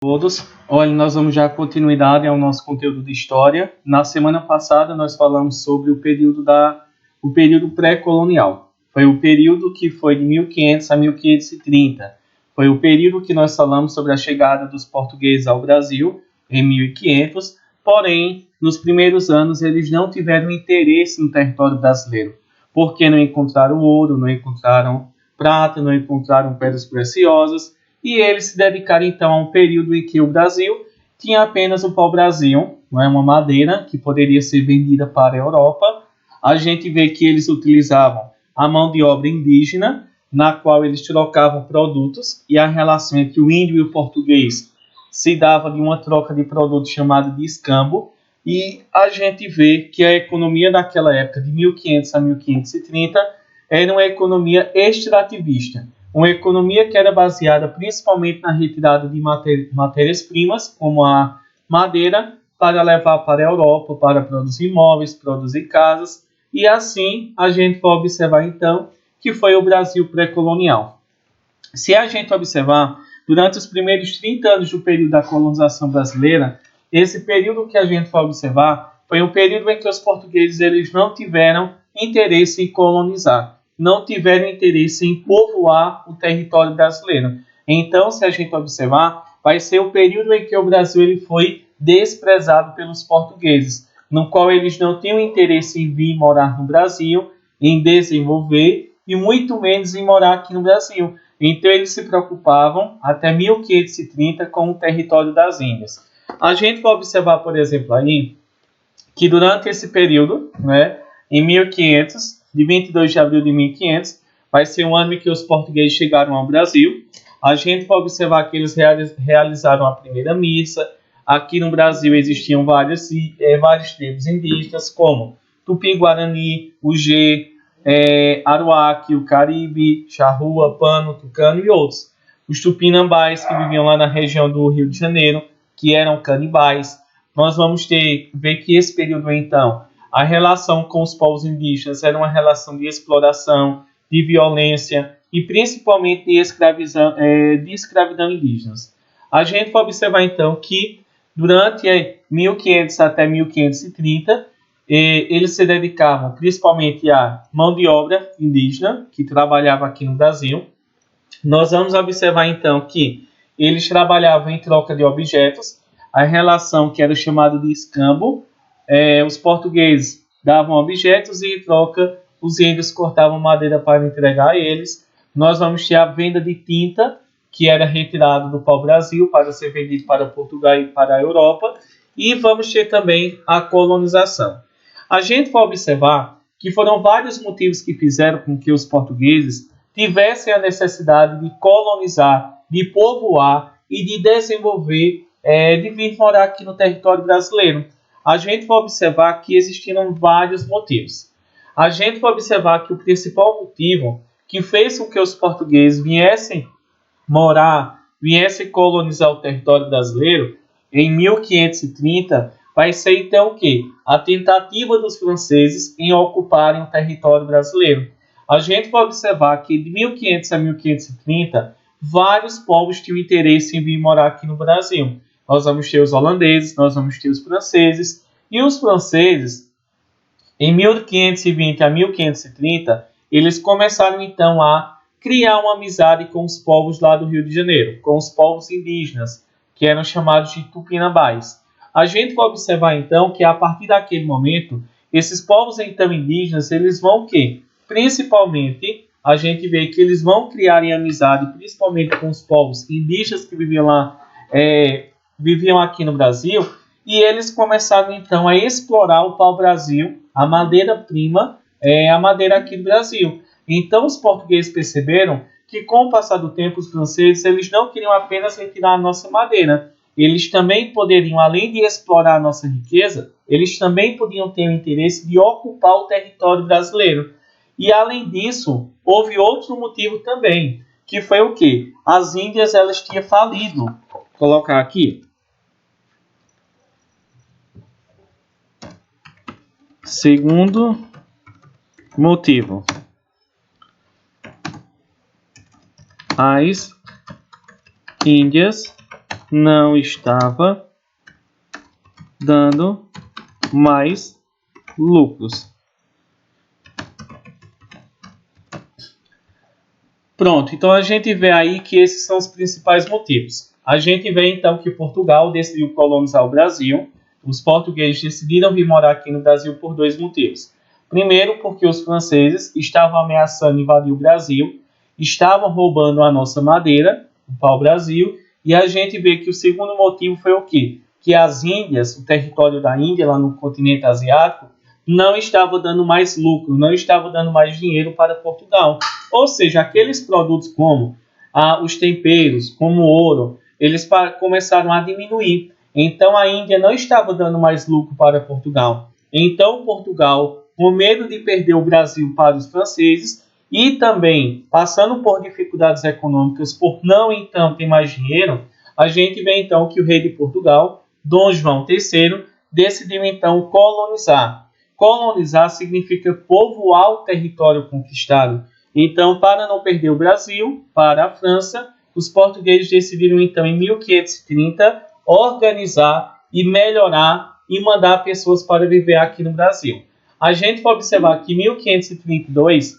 Todos. Olha, nós vamos dar continuidade ao nosso conteúdo de história. Na semana passada nós falamos sobre o período pré-colonial. Foi o período que foi de 1500 a 1530. Foi o período que nós falamos sobre a chegada dos portugueses ao Brasil em 1500. Porém, nos primeiros anos eles não tiveram interesse no território brasileiro, porque não encontraram ouro, não encontraram prata, não encontraram pedras preciosas. E eles se dedicaram então a um período em que o Brasil tinha apenas o pau-brasil, não é, uma madeira que poderia ser vendida para a Europa. A gente vê que eles utilizavam a mão de obra indígena, na qual eles trocavam produtos, e a relação entre o índio e o português se dava de uma troca de produtos chamada de escambo. E a gente vê que a economia naquela época, de 1500 a 1530, era uma economia extrativista. Uma economia que era baseada principalmente na retirada de matérias-primas, como a madeira, para levar para a Europa, para produzir móveis, produzir casas. E assim a gente vai observar então que foi o Brasil pré-colonial. Se a gente observar, durante os primeiros 30 anos do período da colonização brasileira, esse período que a gente vai observar foi um período em que os portugueses eles não tiveram interesse em colonizar, não tiveram interesse em povoar o território brasileiro. Então, se a gente observar, vai ser o período em que o Brasil ele foi desprezado pelos portugueses, no qual eles não tinham interesse em vir morar no Brasil, em desenvolver e muito menos em morar aqui no Brasil. Então, eles se preocupavam até 1530 com o território das Índias. A gente vai observar, por exemplo, aí, que durante esse período, né, em 1500, de 22 de abril de 1500, vai ser um ano em que os portugueses chegaram ao Brasil. A gente vai observar que eles realizaram a primeira missa. Aqui no Brasil existiam várias tribos indígenas, como Tupi-Guarani, Ugê, Aruaque, o Caribe, Charrua, Pano, Tucano e outros. Os Tupinambás, que viviam lá na região do Rio de Janeiro, que eram canibais. Nós vamos ver que esse período, então, a relação com os povos indígenas era uma relação de exploração, de violência e principalmente de escravidão indígenas. A gente vai observar então que durante 1500 até 1530, eles se dedicavam principalmente à mão de obra indígena, que trabalhava aqui no Brasil. Nós vamos observar então que eles trabalhavam em troca de objetos, a relação que era chamada de escambo. Os portugueses davam objetos e, em troca, os índios cortavam madeira para entregar a eles. Nós vamos ter a venda de tinta, que era retirada do pau-brasil para ser vendido para Portugal e para a Europa. E vamos ter também a colonização. A gente vai observar que foram vários motivos que fizeram com que os portugueses tivessem a necessidade de colonizar, de povoar e de desenvolver, de vir morar aqui no território brasileiro. A gente vai observar que existiram vários motivos. A gente vai observar que o principal motivo que fez com que os portugueses viessem colonizar o território brasileiro em 1530, vai ser então o quê? A tentativa dos franceses em ocuparem o território brasileiro. A gente vai observar que de 1500 a 1530, vários povos tinham interesse em vir morar aqui no Brasil. Nós vamos ter os holandeses, nós vamos ter os franceses. E os franceses, em 1520 a 1530, eles começaram então a criar uma amizade com os povos lá do Rio de Janeiro, com os povos indígenas, que eram chamados de Tupinambás. A gente vai observar então que a partir daquele momento, esses povos então indígenas, eles vão o quê? Principalmente, a gente vê que eles vão criarem amizade, principalmente com os povos indígenas que viviam aqui no Brasil, e eles começaram então a explorar o pau-brasil, a madeira-prima, a madeira aqui do Brasil. Então os portugueses perceberam que com o passar do tempo os franceses eles não queriam apenas retirar a nossa madeira, eles também poderiam, além de explorar a nossa riqueza, eles também podiam ter o interesse de ocupar o território brasileiro. E além disso, houve outro motivo também, que foi o quê? As Índias elas tinham falido. Vou colocar aqui. Segundo motivo. As Índias não estava dando mais lucros. Pronto, então a gente vê aí que esses são os principais motivos. A gente vê então que Portugal decidiu colonizar o Brasil. Os portugueses decidiram vir morar aqui no Brasil por dois motivos. Primeiro, porque os franceses estavam ameaçando invadir o Brasil, estavam roubando a nossa madeira, o pau-brasil, e a gente vê que o segundo motivo foi o quê? Que as Índias, o território da Índia, lá no continente asiático, não estava dando mais lucro, não estava dando mais dinheiro para Portugal. Ou seja, aqueles produtos como os temperos, como o ouro, eles começaram a diminuir. Então a Índia não estava dando mais lucro para Portugal. Então Portugal, com medo de perder o Brasil para os franceses e também passando por dificuldades econômicas por não então ter mais dinheiro, a gente vê então que o rei de Portugal, Dom João III, decidiu então colonizar. Colonizar significa povoar o território conquistado. Então, para não perder o Brasil para a França, os portugueses decidiram então em 1530 organizar e melhorar e mandar pessoas para viver aqui no Brasil. A gente vai observar que em 1532,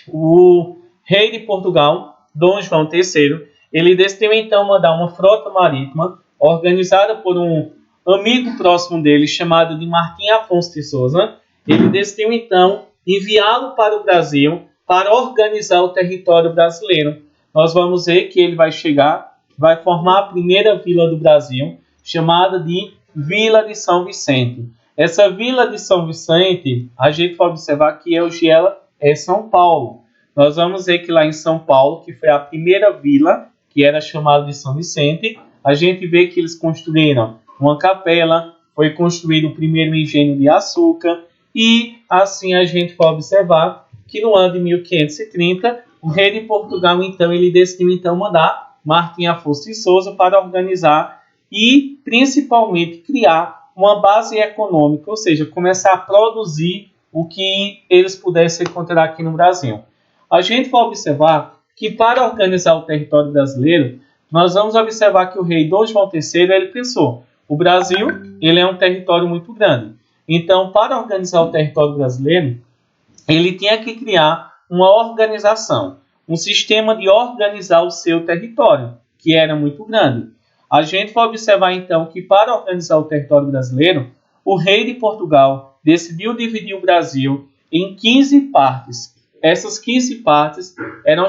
o rei de Portugal, Dom João III, ele decidiu então mandar uma frota marítima organizada por um amigo próximo dele, chamado de Martim Afonso de Souza. Ele decidiu então enviá-lo para o Brasil para organizar o território brasileiro. Nós vamos ver que ele vai chegar, vai formar a primeira vila do Brasil, chamada de Vila de São Vicente. Essa Vila de São Vicente, a gente vai observar que hoje ela é São Paulo. Nós vamos ver que lá em São Paulo, que foi a primeira vila, que era chamada de São Vicente, a gente vê que eles construíram uma capela, foi construído o primeiro engenho de açúcar, e assim a gente vai observar que no ano de 1530, o rei de Portugal, então, ele decidiu então mandar Martim Afonso de Souza para organizar e, principalmente, criar uma base econômica, ou seja, começar a produzir o que eles pudessem encontrar aqui no Brasil. A gente vai observar que, para organizar o território brasileiro, nós vamos observar que o rei Dom João III, ele pensou, o Brasil, ele é um território muito grande. Então, para organizar o território brasileiro, ele tinha que criar uma organização, um sistema de organizar o seu território, que era muito grande. A gente vai observar então que para organizar o território brasileiro, o rei de Portugal decidiu dividir o Brasil em 15 partes. Essas 15 partes eram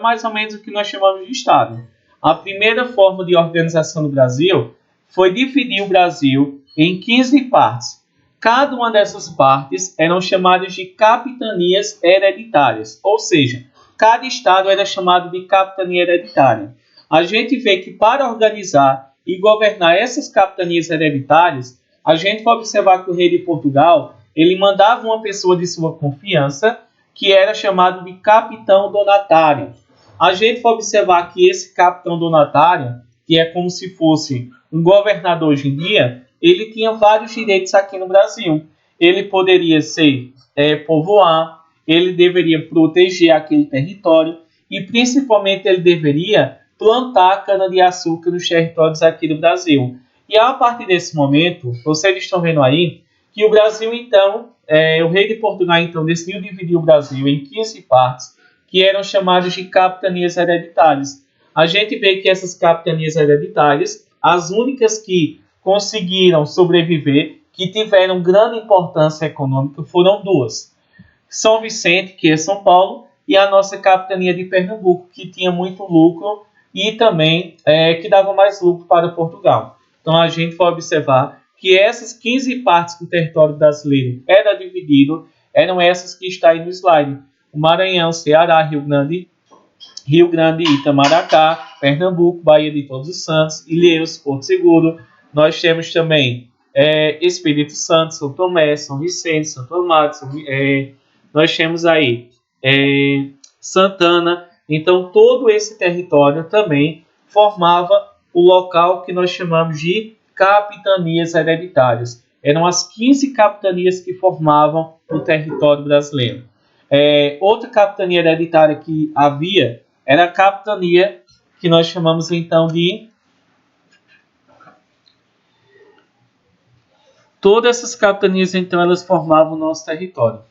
mais ou menos o que nós chamamos de Estado. A primeira forma de organização do Brasil foi dividir o Brasil em 15 partes. Cada uma dessas partes eram chamadas de capitanias hereditárias, ou seja, cada estado era chamado de capitania hereditária. A gente vê que para organizar e governar essas capitanias hereditárias, a gente vai observar que o rei de Portugal, ele mandava uma pessoa de sua confiança, que era chamado de capitão donatário. A gente vai observar que esse capitão donatário, que é como se fosse um governador hoje em dia, ele tinha vários direitos aqui no Brasil. Ele poderia povoar, ele deveria proteger aquele território e, principalmente, ele deveria plantar cana-de-açúcar nos territórios aqui do Brasil. E, a partir desse momento, vocês estão vendo aí que o Brasil, então, o rei de Portugal, então, decidiu dividir o Brasil em 15 partes, que eram chamadas de capitanias hereditárias. A gente vê que essas capitanias hereditárias, as únicas que conseguiram sobreviver, que tiveram grande importância econômica, foram duas. São Vicente, que é São Paulo, e a nossa capitania de Pernambuco, que tinha muito lucro e também que dava mais lucro para Portugal. Então a gente vai observar que essas 15 partes do território brasileiro era dividido, eram essas que estão aí no slide. O Maranhão, Ceará, Rio Grande, Itamaracá, Pernambuco, Bahia de Todos os Santos, Ilhéus, Porto Seguro. Nós temos também Espírito Santo, São Tomé, São Vicente, Santo Amaro, nós temos aí Santana. Então, todo esse território também formava o local que nós chamamos de capitanias hereditárias. Eram as 15 capitanias que formavam o território brasileiro. Outra capitania hereditária que havia era a capitania que nós chamamos então de Todas essas capitanias, então, elas formavam o nosso território.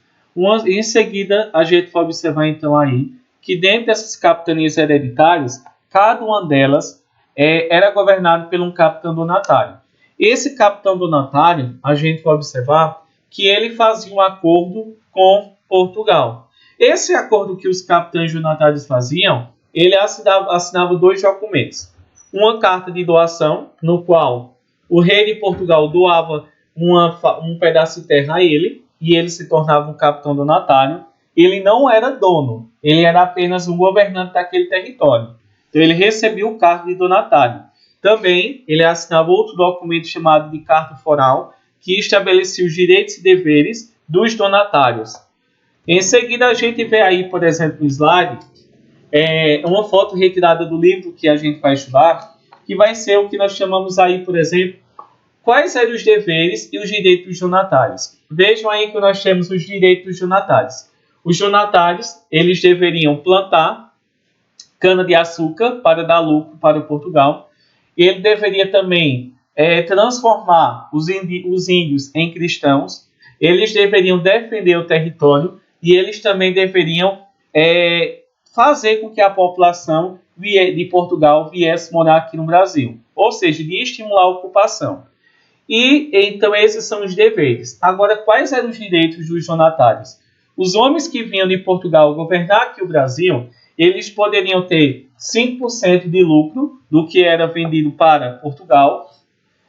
Em seguida, a gente vai observar, então, aí, que dentro dessas capitanias hereditárias, cada uma delas era governada por um capitão donatário. Esse capitão donatário, a gente vai observar que ele fazia um acordo com Portugal. Esse acordo que os capitães donatários faziam, ele assinava dois documentos. Uma carta de doação, no qual o rei de Portugal doava um pedaço de terra a ele, e ele se tornava um capitão donatário. Ele não era dono, ele era apenas um governante daquele território. Então ele recebia o cargo de donatário. Também ele assinava outro documento chamado de Carta Foral, que estabelecia os direitos e deveres dos donatários. Em seguida, a gente vê aí, por exemplo, no slide, uma foto retirada do livro que a gente vai estudar, que vai ser o que nós chamamos aí, por exemplo, quais eram os deveres e os direitos dos donatários. Vejam aí que nós temos os direitos dos donatários. Os donatários, eles deveriam plantar cana-de-açúcar para dar lucro para Portugal. Ele deveria também transformar os índios em cristãos. Eles deveriam defender o território e eles também deveriam fazer com que a população de Portugal viesse morar aqui no Brasil. Ou seja, de estimular a ocupação. E então esses são os deveres. Agora, quais eram os direitos dos donatários? Os homens que vinham de Portugal governar aqui o Brasil, eles poderiam ter 5% de lucro do que era vendido para Portugal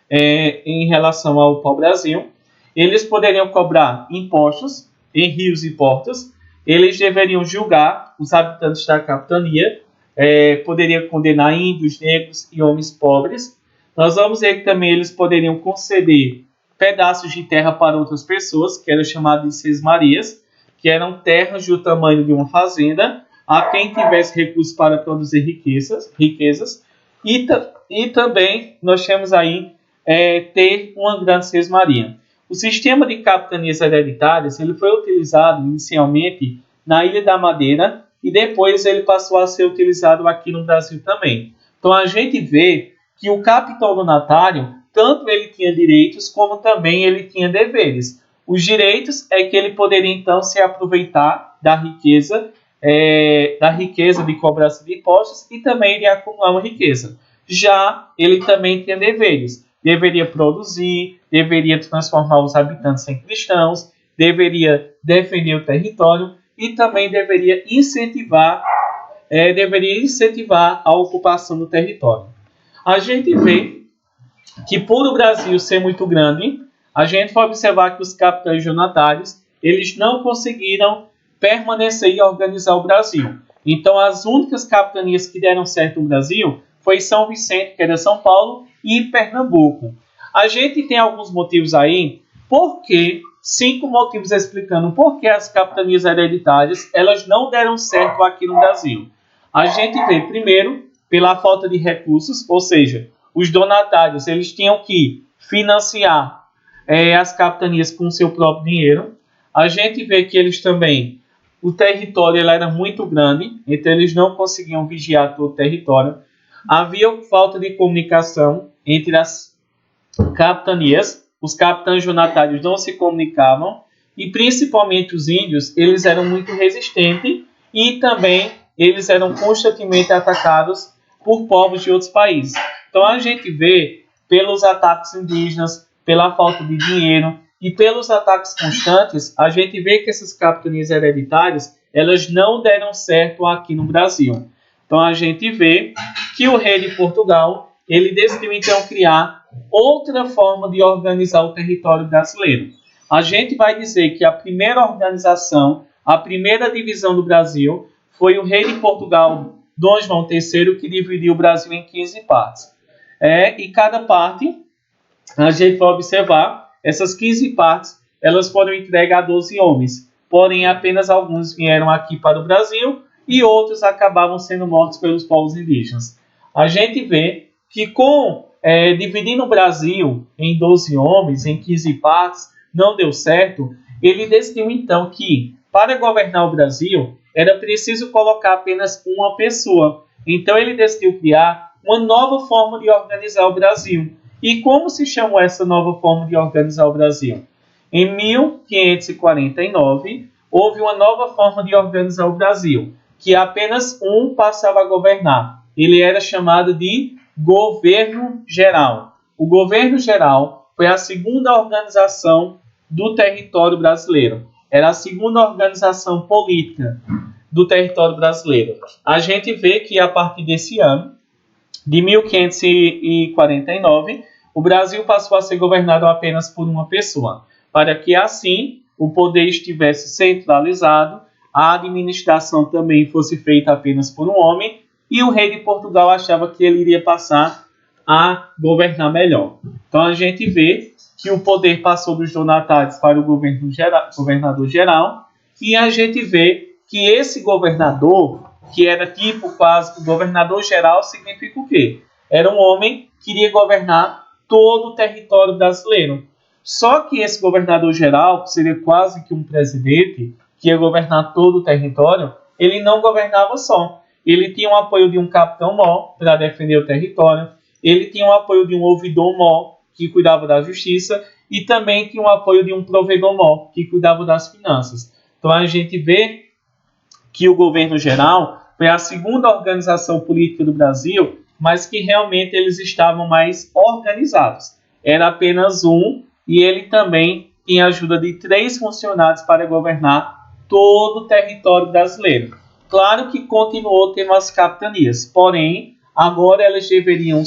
em relação ao pau-brasil. Eles poderiam cobrar impostos em rios e portos. Eles deveriam julgar os habitantes da capitania. Poderiam condenar índios, negros e homens pobres. Nós vamos ver que também eles poderiam conceder pedaços de terra para outras pessoas, que eram chamadas de sesmarias, que eram terras do tamanho de uma fazenda, a quem tivesse recursos para produzir riquezas. E também nós temos aí ter uma grande sesmaria. O sistema de capitanias hereditárias ele foi utilizado inicialmente na Ilha da Madeira e depois ele passou a ser utilizado aqui no Brasil também. Então a gente vê que o capitão donatário, tanto ele tinha direitos como também ele tinha deveres. Os direitos é que ele poderia então se aproveitar da riqueza de cobrança de impostos e também de acumular uma riqueza. Já ele também tinha deveres. Deveria produzir, deveria transformar os habitantes em cristãos, deveria defender o território e também deveria incentivar a ocupação do território. A gente vê que por o Brasil ser muito grande, a gente vai observar que os capitães donatários eles não conseguiram permanecer e organizar o Brasil. Então, as únicas capitanias que deram certo no Brasil foi São Vicente, que era São Paulo, e Pernambuco. A gente tem alguns motivos aí, 5 motivos explicando por que as capitanias hereditárias elas não deram certo aqui no Brasil. A gente vê, primeiro, pela falta de recursos, ou seja, os donatários eles tinham que financiar as capitanias com seu próprio dinheiro. A gente vê que eles também, o território ele era muito grande, então eles não conseguiam vigiar todo o território. Havia falta de comunicação entre as capitanias, os capitães donatários não se comunicavam e principalmente os índios, eles eram muito resistentes e também eles eram constantemente atacados por povos de outros países. Então a gente vê pelos ataques indígenas, pela falta de dinheiro e pelos ataques constantes, a gente vê que essas capitanias hereditárias elas não deram certo aqui no Brasil. Então a gente vê que o rei de Portugal ele decidiu então criar outra forma de organizar o território brasileiro. A gente vai dizer que a primeira organização, a primeira divisão do Brasil foi o rei de Portugal, Dom João III, que dividiu o Brasil em 15 partes. E cada parte, a gente vai observar, essas 15 partes, elas foram entregues a 12 homens. Porém, apenas alguns vieram aqui para o Brasil e outros acabavam sendo mortos pelos povos indígenas. A gente vê que dividindo o Brasil em 12 homens, em 15 partes, não deu certo. Ele decidiu então que para governar o Brasil era preciso colocar apenas uma pessoa. Então ele decidiu criar uma nova forma de organizar o Brasil. E como se chamou essa nova forma de organizar o Brasil? Em 1549, houve uma nova forma de organizar o Brasil, que apenas um passava a governar. Ele era chamado de governo geral. O governo geral foi a segunda organização do território brasileiro. Era a segunda organização política do território brasileiro. A gente vê que a partir desse ano, de 1549, o Brasil passou a ser governado apenas por uma pessoa, para que assim o poder estivesse centralizado, a administração também fosse feita apenas por um homem, e o rei de Portugal achava que ele iria passar a governar melhor. Então a gente vê que o poder passou dos donatários para o governador geral, e a gente vê que esse governador, que era tipo quase o governador geral, significa o quê? Era um homem que iria governar todo o território brasileiro. Só que esse governador geral, que seria quase que um presidente, que ia governar todo o território, ele não governava só. Ele tinha o apoio de um capitão-mor para defender o território, ele tinha o apoio de um ouvidor-mor, que cuidava da justiça, e também tinha o apoio de um provedor-mor, que cuidava das finanças. Então a gente vê que o governo geral foi a segunda organização política do Brasil, mas que realmente eles estavam mais organizados. Era apenas um, e ele também tinha a ajuda de 3 funcionários para governar todo o território brasileiro. Claro que continuou tendo as capitanias, porém, agora elas deveriam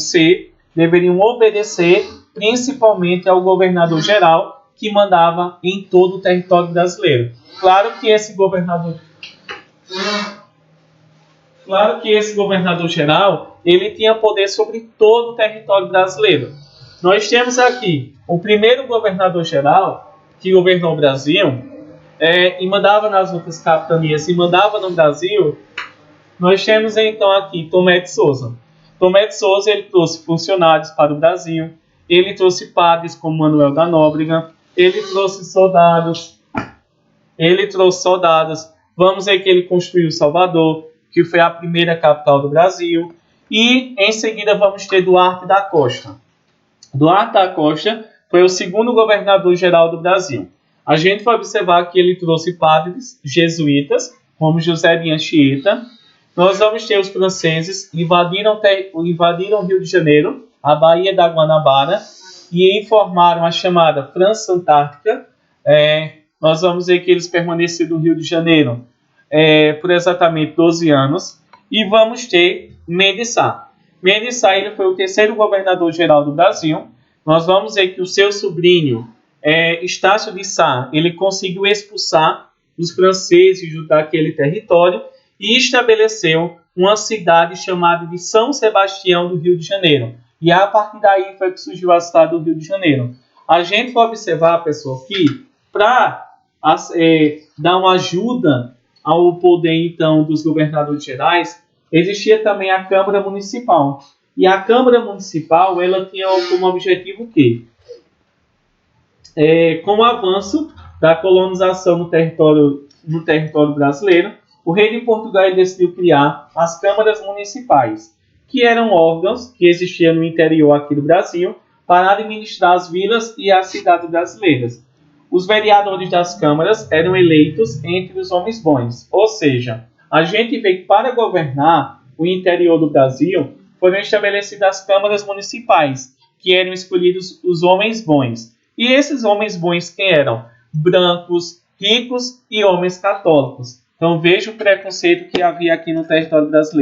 obedecer principalmente ao governador geral, que mandava em todo o território brasileiro. Claro que esse governador geral, ele tinha poder sobre todo o território brasileiro. Nós temos aqui o primeiro governador geral que governou o Brasil, e mandava nas outras capitanias e mandava no Brasil. Nós temos então aqui Tomé de Souza. Tomé de Souza, ele trouxe funcionários para o Brasil, ele trouxe padres como Manuel da Nóbrega, ele trouxe soldados. Vamos ver que ele construiu Salvador, que foi a primeira capital do Brasil. E em seguida vamos ter Duarte da Costa. Duarte da Costa foi o segundo governador-geral do Brasil. A gente vai observar que ele trouxe padres jesuítas, como José de Anchieta. Nós vamos ter os franceses invadiram o Rio de Janeiro, a Baía da Guanabara, e formaram a chamada França Antártica. Nós vamos ver que eles permaneceram no Rio de Janeiro por exatamente 12 anos. E vamos ter Mendes Sá. Mendes Sá, ele foi o terceiro governador-geral do Brasil. Nós vamos ver que o seu sobrinho, Estácio de Sá, ele conseguiu expulsar os franceses daquele território e estabeleceu uma cidade chamada de São Sebastião do Rio de Janeiro. E a partir daí foi que surgiu a cidade do Rio de Janeiro. A gente vai observar, pessoal, que para dar uma ajuda ao poder, então, dos governadores gerais, existia também a Câmara Municipal. E a Câmara Municipal, ela tinha como objetivo o quê? Com o avanço da colonização no território brasileiro, o rei de Portugal decidiu criar as câmaras municipais, que eram órgãos que existiam no interior aqui do Brasil para administrar as vilas e as cidades brasileiras. Os vereadores das câmaras eram eleitos entre os homens bons, ou seja, a gente vê que para governar o interior do Brasil foram estabelecidas as câmaras municipais, que eram escolhidos os homens bons. E esses homens bons quem eram? Brancos, ricos e homens católicos. Então veja o preconceito que havia aqui no território brasileiro.